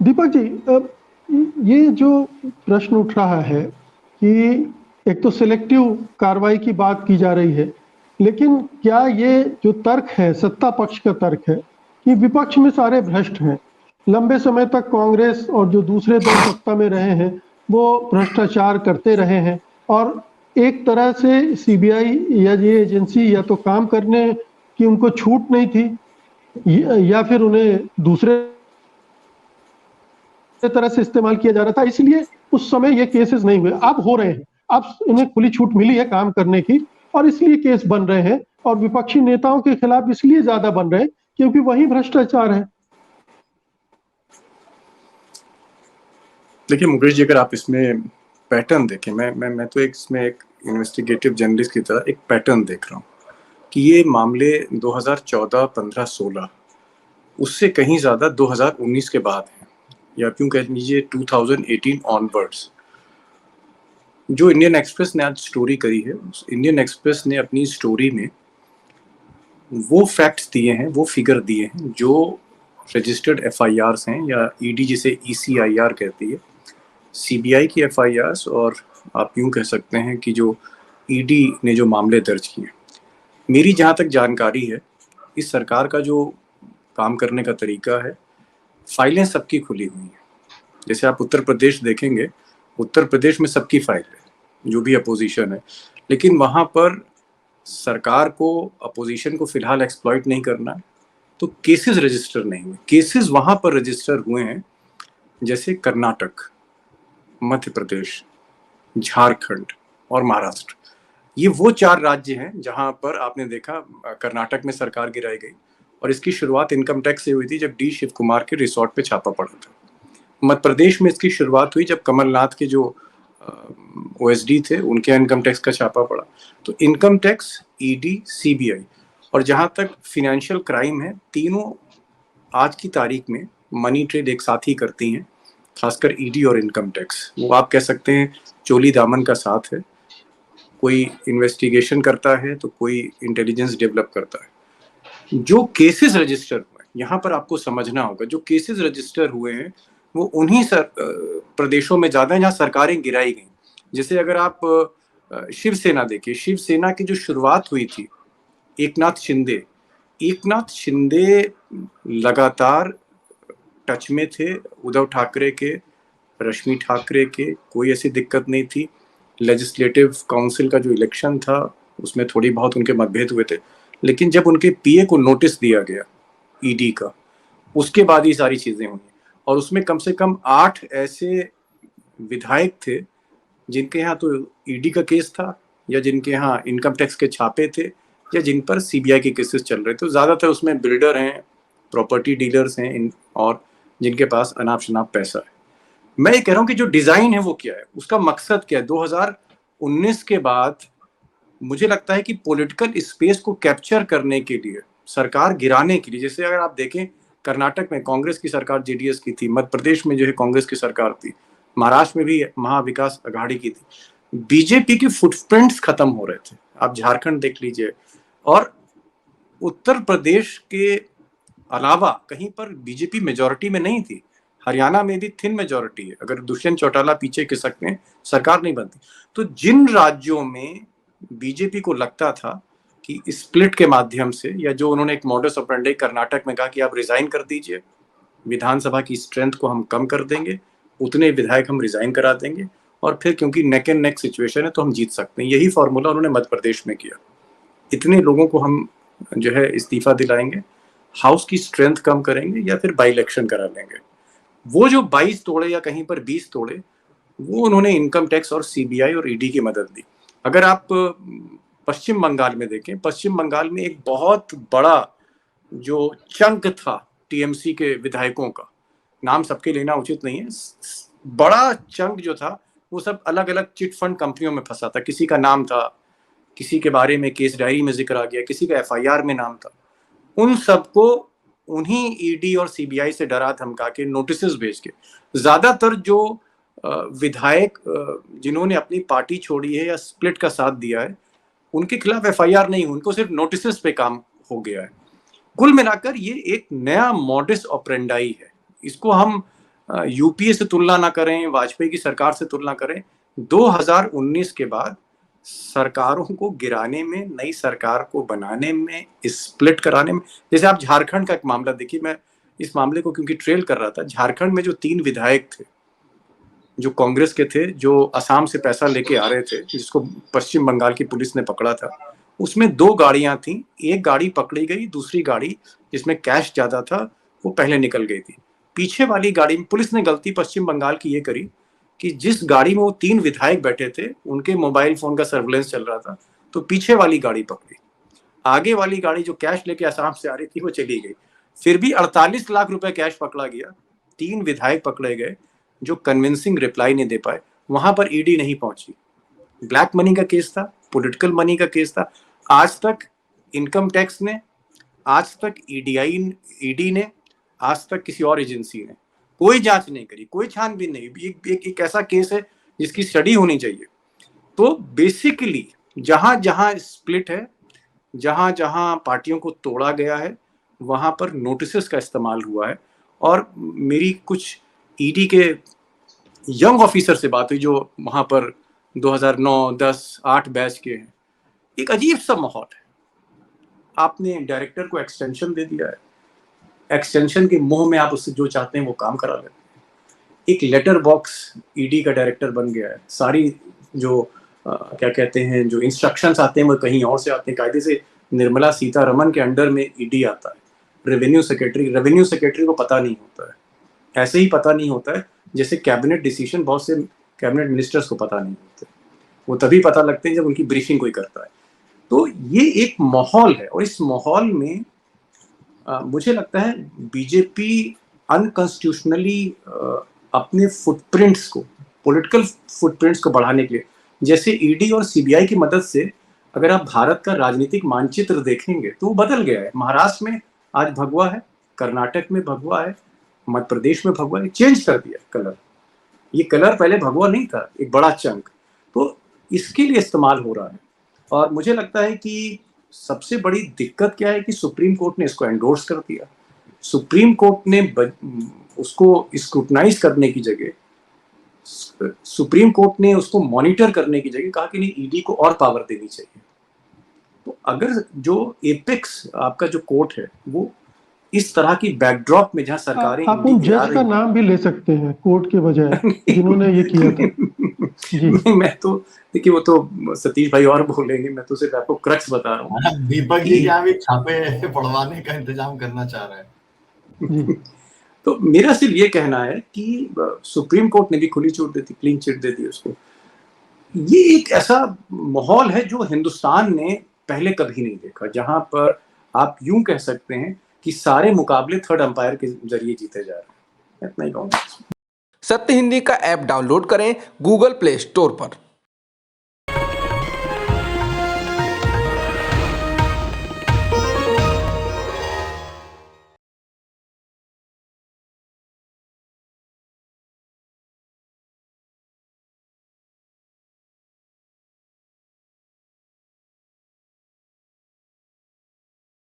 दीपक जी, ये जो प्रश्न उठ रहा है कि एक तो सिलेक्टिव कार्रवाई की बात की जा रही है, लेकिन क्या ये जो तर्क है, सत्ता पक्ष का तर्क है कि विपक्ष में सारे भ्रष्ट हैं, लंबे समय तक कांग्रेस और जो दूसरे दल सत्ता में रहे हैं वो भ्रष्टाचार करते रहे हैं, और एक तरह से सीबीआई या ये एजेंसी या तो काम करने की उनको छूट नहीं थी, या फिर उन्हें दूसरे तरह से इस्तेमाल किया जा रहा था, इसलिए उस समय ये केसेस नहीं हुए। अब हो रहे हैं, अब इन्हें खुली छूट मिली है काम करने की, और इसलिए केस बन रहे हैं, और विपक्षी नेताओं के खिलाफ इसलिए ज्यादा बन रहे हैं क्योंकि वही भ्रष्टाचार है। देखिए मुकेश जी, अगर आप इसमें पैटर्न देखें, मैं तो इसमें एक इन्वेस्टिगेटिव जर्नलिस्ट की तरह एक पैटर्न देख रहा हूँ कि ये मामले 2014, 15, 16 उससे कहीं ज़्यादा 2019 के बाद हैं, या क्यों कह लीजिए 2018 ऑनवर्ड्स। जो इंडियन एक्सप्रेस ने आज स्टोरी करी है, उस इंडियन एक्सप्रेस ने अपनी स्टोरी में वो फैक्ट्स दिए हैं, वो फिगर दिए हैं जो रजिस्टर्ड एफआईआर्स हैं, या ईडी जिसे ईसीआईआर कहती है, सीबीआई की एफआईआर्स, और आप यूं कह सकते हैं कि जो ईडी ने जो मामले दर्ज किए। मेरी जहां तक जानकारी है, इस सरकार का जो काम करने का तरीका है, फाइलें सबकी खुली हुई हैं। जैसे आप उत्तर प्रदेश देखेंगे, उत्तर प्रदेश में सबकी फाइल है, जो भी अपोजिशन है, लेकिन वहां पर सरकार को, अपोजिशन को फिलहाल एक्सप्लॉइट नहीं करना है, तो केसेस रजिस्टर नहीं हुए। केसेस वहां पर रजिस्टर हुए हैं जैसे कर्नाटक, मध्य प्रदेश, झारखंड और महाराष्ट्र। ये वो 4 राज्य हैं जहां पर आपने देखा कर्नाटक में सरकार गिराई गई, और इसकी शुरुआत इनकम टैक्स से हुई थी जब डी शिव कुमार के रिसोर्ट पे छापा पड़ा था। मध्य प्रदेश में इसकी शुरुआत हुई जब कमलनाथ के जो ओएसडी थे उनके इनकम टैक्स का छापा पड़ा। तो इनकम टैक्स, ईडी, सीबीआई, और जहां तक फिनेंशियल क्राइम है, तीनों आज की तारीख में मनी ट्रेड एक साथ ही करती हैं, खासकर ईडी और इनकम टैक्स। वो आप कह सकते हैं चोली दामन का साथ है, कोई इन्वेस्टिगेशन करता है तो कोई इंटेलिजेंस डेवलप करता है। जो केसेस रजिस्टर हुए, यहाँ पर आपको समझना होगा, जो केसेस रजिस्टर हुए हैं वो उन्हीं प्रदेशों में ज्यादा है जहाँ सरकारें गिराई गई। जैसे अगर आप शिवसेना देखिए, शिवसेना की जो शुरुआत हुई थी, एकनाथ शिंदे लगातार टच में थे उद्धव ठाकरे के, रश्मि ठाकरे के, कोई ऐसी दिक्कत नहीं थी। लेजिस्लेटिव काउंसिल का जो इलेक्शन था उसमें थोड़ी बहुत उनके मतभेद हुए थे, लेकिन जब उनके पीए को नोटिस दिया गया ईडी का, उसके बाद ही सारी चीजें हुई। और उसमें कम से कम 8 ऐसे विधायक थे जिनके यहाँ तो ईडी का केस था, या जिनके यहाँ इनकम टैक्स के छापे थे, या जिन पर सीबीआई के केसेस चल रहे थे। तो ज्यादातर उसमें बिल्डर हैं, प्रॉपर्टी डीलर्स हैं, और जिनके पास अनाप शनाप पैसा है। मैं ये कह रहा हूँ कि जो डिजाइन है वो क्या है, उसका मकसद क्या है। 2019 के बाद मुझे लगता है कि पॉलिटिकल स्पेस को कैप्चर करने के लिए, सरकार गिराने के लिए, जैसे अगर आप देखें कर्नाटक में कांग्रेस की सरकार जेडीएस की थी, मध्य प्रदेश में जो है कांग्रेस की सरकार थी, महाराष्ट्र में भी महाविकास अघाड़ी की थी, बीजेपी की फुटप्रिंट्स खत्म हो रहे थे। आप झारखंड देख लीजिए, और उत्तर प्रदेश के अलावा कहीं पर बीजेपी मेजोरिटी में नहीं थी। हरियाणा में भी थिन मेजोरिटी है, अगर दुष्यंत चौटाला पीछे खिसकते हैं सरकार नहीं बनती। तो जिन राज्यों में बीजेपी को लगता था कि स्प्लिट के माध्यम से, या जो उन्होंने एक मॉडस ऑपरेंडी कर्नाटक में कहा कि आप रिजाइन कर दीजिए, विधानसभा की स्ट्रेंथ को हम कम कर देंगे, उतने विधायक हम रिजाइन करा देंगे, और फिर क्योंकि नेक एंड नेक सिचुएशन है तो हम जीत सकते हैं। यही फॉर्मूला उन्होंने मध्य प्रदेश में किया। इतने लोगों को हम जो है इस्तीफा दिलाएंगे, हाउस की स्ट्रेंथ कम करेंगे, या फिर बाई इलेक्शन करा लेंगे। वो जो 22 तोड़े या कहीं पर 20 तोड़े, वो उन्होंने इनकम टैक्स और सीबीआई और ईडी की मदद दी। अगर आप पश्चिम बंगाल में देखें, पश्चिम बंगाल में एक बहुत बड़ा जो चंक था टीएमसी के विधायकों का, नाम सबके लेना उचित नहीं है, बड़ा चंक जो था वो सब अलग अलग चिट फंड कंपनियों में फंसा था। किसी का नाम था, किसी के बारे में केस डायरी में जिक्र आ गया, किसी का एफआईआर में नाम था। उन सबको उन्हीं ईडी और सीबीआई से डरा धमका के नोटिस भेज के, ज्यादातर जो विधायक जिन्होंने अपनी पार्टी छोड़ी है या स्प्लिट का साथ दिया है, उनके खिलाफ एफआईआर नहीं, उनको सिर्फ नोटिस पे काम हो गया है। कुल मिलाकर ये एक नया मॉडस ऑपरेंडाई है। इसको हम यूपीए से तुलना ना करें, वाजपेयी की सरकार से तुलना करें, 2019 के बाद सरकारों को गिराने में, नई सरकार को बनाने में, स्प्लिट कराने में, जैसे आप झारखंड का एक मामला देखिए, मैं इस मामले को क्योंकि ट्रेल कर रहा था, झारखंड में जो 3 विधायक थे जो कांग्रेस के थे, जो असम से पैसा लेके आ रहे थे, जिसको पश्चिम बंगाल की पुलिस ने पकड़ा था, उसमें 2 गाड़ियां थी, एक गाड़ी पकड़ी गई, दूसरी गाड़ी जिसमें कैश ज्यादा था वो पहले निकल गई थी। पीछे वाली गाड़ी में पुलिस ने गलती पश्चिम बंगाल की ये करी कि जिस गाड़ी में वो 3 विधायक बैठे थे उनके मोबाइल फोन का सर्विलेंस चल रहा था, तो पीछे वाली गाड़ी पकड़ी, आगे वाली गाड़ी जो कैश लेके असम से आ रही थी वो चली गई। फिर भी 48 लाख रुपए कैश पकड़ा गया, 3 विधायक पकड़े गए जो कन्विंसिंग रिप्लाई नहीं दे पाए, वहां पर ईडी नहीं पहुंची। ब्लैक मनी का केस था, पॉलिटिकल मनी का केस था। आज तक इनकम टैक्स ने, आज तक ईडी ने, आज तक किसी और एजेंसी ने कोई जांच नहीं करी, कोई छानबीन नहीं। एक ऐसा केस है जिसकी स्टडी होनी चाहिए। तो बेसिकली जहां जहां स्प्लिट है, जहां जहां पार्टियों को तोड़ा गया है, वहां पर नोटिसेस का इस्तेमाल हुआ है। और मेरी कुछ ईडी के यंग ऑफिसर से बात हुई जो वहां पर 2009, 10, 8 बैच के हैं। एक अजीब सा माहौल है। आपने डायरेक्टर को एक्सटेंशन दे दिया है, एक्सटेंशन के मोह में आप उससे जो चाहते हैं वो काम करा लेते हैं। एक लेटर बॉक्स ईडी का डायरेक्टर बन गया है। सारी जो क्या कहते हैं, जो इंस्ट्रक्शंस आते हैं वो कहीं और से आते हैं। कायदे से निर्मला सीतारमन के अंडर में ईडी आता है। रेवेन्यू सेक्रेटरी को पता नहीं होता है, ऐसे ही पता नहीं होता है जैसे कैबिनेट डिसीजन बहुत से कैबिनेट मिनिस्टर्स को पता नहीं होते, वो तभी पता लगते हैं जब उनकी ब्रीफिंग कोई करता है। तो ये एक माहौल है, और इस माहौल में मुझे लगता है बीजेपी अनकॉन्स्टिट्यूशनली अपने फुटप्रिंट्स को, पॉलिटिकल फुटप्रिंट्स को बढ़ाने के लिए, जैसे ईडी और सीबीआई की मदद से अगर आप भारत का राजनीतिक मानचित्र देखेंगे तो वो बदल गया है। महाराष्ट्र में आज भगवा है, कर्नाटक में भगवा है, मध्य प्रदेश में भगवा है, चेंज कर दिया कलर। ये कलर पहले भगवा नहीं था, एक बड़ा चंक, तो इसके लिए इस्तेमाल हो रहा है। और मुझे लगता है कि सबसे बड़ी दिक्कत क्या है कि सुप्रीम कोर्ट ने इसको एंडोर्स कर दिया। सुप्रीम कोर्ट ने उसको स्क्रूटनाइज करने की जगह, सुप्रीम कोर्ट ने उसको मॉनिटर करने की जगह कहा कि नहीं, ईडी को और पावर देनी चाहिए। तो अगर जो एपेक्स आपका जो कोर्ट है वो इस तरह की बैकड्रॉप में, जहां सरकारें आप उन जज का नाम भी ले सकते हैं कोर्ट के बजाय जिन्होंने ये किया था। जी मैं तो देखिए, वो तो सतीश भाई और बोलेंगे, मैं तो सिर्फ आपको क्रक्स बता रहा हूँ। दीपक जी क्या भी छापे पढ़वाने का इंतजाम करना चाह रहे हैं। तो मेरा सिर्फ ये कहना है कि सुप्रीम कोर्ट ने भी खुली छूट दे दी, क्लीन चिट दे दी उसको। ये एक ऐसा माहौल है जो हिंदुस्तान ने पहले कभी नहीं देखा, जहां पर आप यूं कह सकते हैं कि सारे मुकाबले थर्ड अंपायर के जरिए जीते जा रहे हैं। इतना ही कहूंगा। सत्य हिंदी का ऐप डाउनलोड करें गूगल प्ले स्टोर पर।